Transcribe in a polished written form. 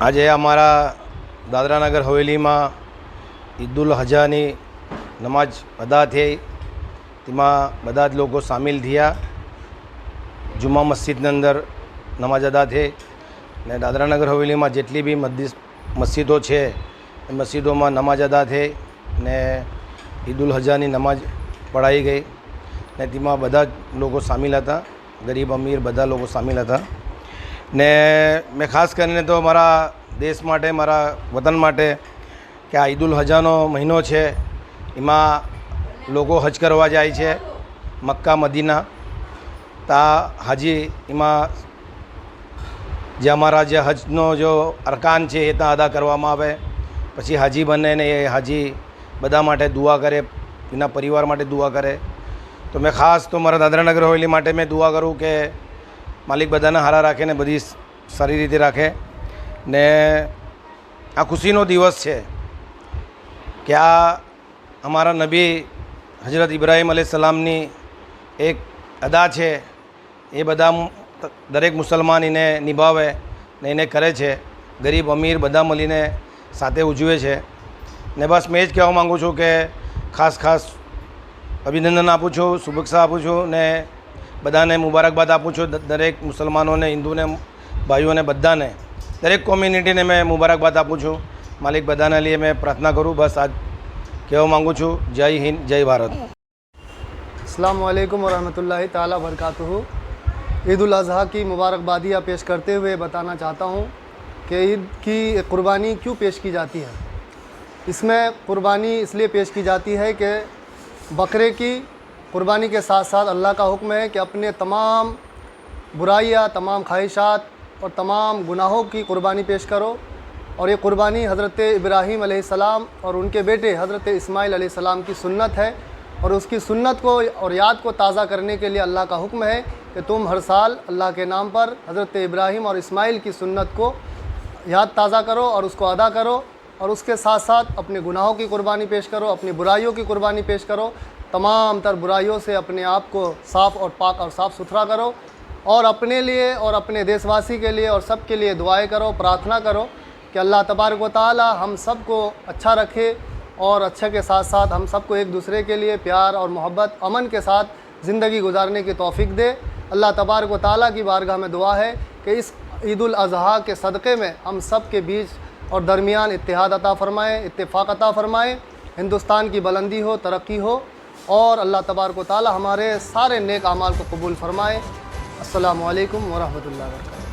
આજે અમારા દાદરા નગર હવેલીમાં ઈદુલ અઝહાની નમાજ અદા થઈ, તેમાં બધા જ લોકો સામેલ થયા. જુમ્મા મસ્જિદની અંદર નમાજ અદા થઈ ને દાદરા નગર હવેલીમાં જેટલી બી મસ્જિદો છે એ મસ્જિદોમાં નમાજ અદા થઈ ને ઈદુલ અઝહાની નમાજ પઢાઈ ગઈ ને તેમાં બધા જ લોકો સામેલ હતા. ગરીબ અમીર બધા લોકો સામેલ હતા ને મેં ખાસ કરીને તો મારા દેશ માટે, મારા વતન માટે કે આ ઈદુલ અઝહાનો મહિનો છે, એમાં લોકો હજ કરવા જાય છે મક્કા મદીના. તા હાજી એમાં જે અમારા જે હજનો જો અરકાન છે એ ત્યાં અદા કરવામાં આવે. પછી હાજી બને ને એ હાજી બધા માટે દુઆ કરે, એના પરિવાર માટે દુઆ કરે. તો મેં ખાસ તો મારા દાદરા નગર હવેલી માટે મેં દુઆ કરું કે માલિક બધાને હારા રાખે ને બધી સારી રીતે રાખે. ને આ ખુશીનો દિવસ છે કે આ અમારા નબી હજરત ઇબ્રાહીમ અલૈહિસ્સલામની એક અદા છે, એ બધા દરેક મુસલમાન એને નિભાવે ને એને કરે છે. ગરીબ અમીર બધા મળીને સાથે ઉજવે છે. ને બસ મેં જ કહેવા માગું છું કે ખાસ અભિનંદન આપું છું, શુભેચ્છા આપું છું ને બધાને મુબારકબાદ આપું છું. દરેક મુસલમાનોને, હિન્દુને, ભાઈઓને, બધાને, દરેક કોમ્યુનિટીને મેં મુબારકબાદ આપું છું. માલિક બધાના લીએ મેં પ્રાર્થના કરું. બસ આજ કહેવા માગું છું. જય હિન્દ, જય ભારત. अस्सलामु अलैकुम वरहमतुल्लाहि ताला बरकातुहू। ईद उल अज़हा की मुबारकबादियाँ पेश करते हुए बताना चाहता हूँ कि ईद की कुर्बानी क्यों पेश की जाती है। इसमें कुर्बानी इसलिए पेश की जाती है कि बकरे की कुर्बानी के साथ साथ अल्लाह का हुक्म है कि अपने तमाम बुराइयाँ, तमाम ख्वाहिशात और तमाम गुनाहों की कुर्बानी पेश करो. और ये कुर्बानी हज़रत इब्राहीम अलैहिस्सलाम और उनके बेटे हज़रत इस्माइल अलैहिस्सलाम की सुन्नत है. और उसकी सुन्नत को और याद को ताज़ा करने के लिए अल्लाह का हुक्म है कि तुम हर साल अल्लाह के नाम पर हज़रत इब्राहीम और इस्माइल की सुन्नत को याद ताज़ा करो और उसको अदा करो. और उसके साथ साथ अपने गुनाहों की कुर्बानी पेश करो, अपनी बुराइयों की कुर्बानी पेश करो. तमाम तर बुराइयों से अपने आप को साफ़ और पाक और साफ़ सुथरा करो. और अपने लिए और अपने देशवासी के लिए और सब के लिए दुआएं करो, प्रार्थना करो कि अल्लाह तबारक व तआला हम सब को अच्छा रखे और अच्छे के साथ साथ हम सबको एक दूसरे के लिए प्यार और मोहब्बत, अमन के साथ ज़िंदगी गुजारने की तौफ़ीक दे. अल्लाह तबारक व तआला की बारगाह में दुआ है कि इस ईद उल अज़हा के सदक़े में हम सब के बीच और दरमियान इत्तेहाद अता फ़रमाए, इत्तेफ़ाक़ अता फ़रमाए. हिंदुस्तान की बुलंदी हो, तरक्की हो और अल्लाह तबारक व तआला हमारे सारे नेक अमाल को कबूल फ़रमाए. अस्सलामु अलैकुम व रहमतुल्लाहि व बरकातुहू.